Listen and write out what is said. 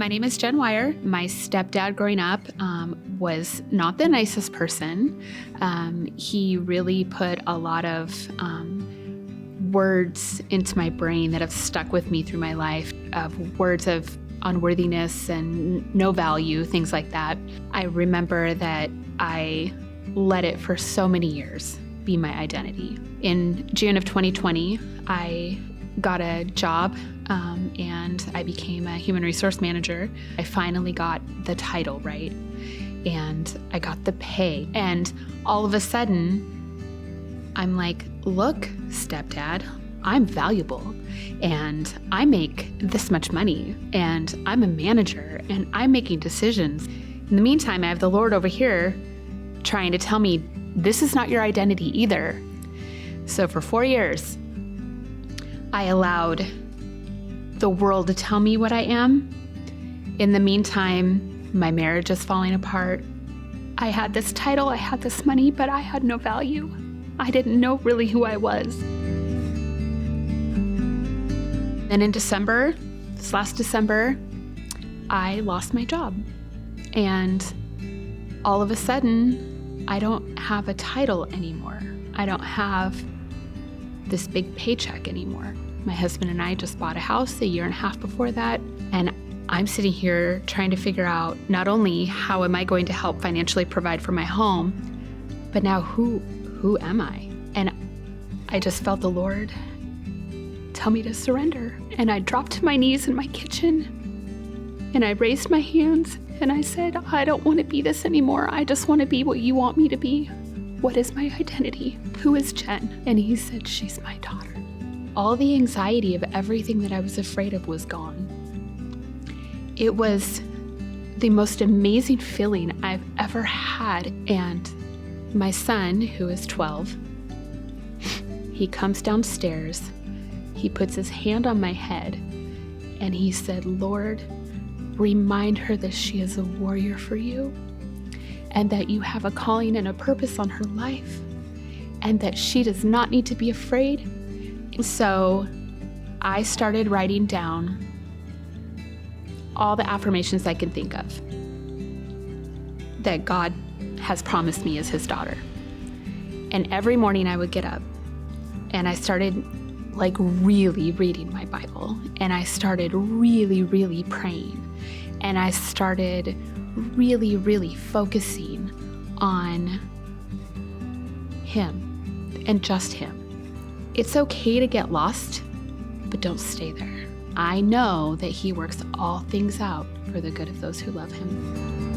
My name is Jenn. My stepdad growing up was not the nicest person. He really put a lot of words into my brain that have stuck with me through my life, of words of unworthiness and no value, things like that. I remember that I let it for so many years be my identity. In June of 2020, I got a job and I became a human resource manager. I finally got the title right and I got the pay. And all of a sudden, I'm like, look, stepdad, I'm valuable and I make this much money and I'm a manager and I'm making decisions. In the meantime, I have the Lord over here trying to tell me this is not your identity either. So for 4 years, I allowed the world to tell me what I am. In the meantime, my marriage is falling apart. I had this title, I had this money, but I had no value. I didn't know really who I was. Then in December, this last December, I lost my job. And all of a sudden, I don't have a title anymore. I don't have this big paycheck anymore. My husband and I just bought a house a year and a half before that, and I'm sitting here trying to figure out not only how am I going to help financially provide for my home, but now who am I? And I just felt the Lord tell me to surrender. And I dropped to my knees in my kitchen and I raised my hands and I said, I don't want to be this anymore. I just want to be what you want me to be. What is my identity? Who is Jenn? And he said, she's my daughter. All the anxiety of everything that I was afraid of was gone. It was the most amazing feeling I've ever had. And my son, who is 12, he comes downstairs, he puts his hand on my head, and he said, Lord, remind her that she is a warrior for you, and that you have a calling and a purpose on her life, and that she does not need to be afraid. So I started writing down all the affirmations I can think of that God has promised me as his daughter. And every morning I would get up and I started really reading my Bible, and I started really praying, and I started really focusing on him and just him. It's okay to get lost, but don't stay there. I know that he works all things out for the good of those who love him.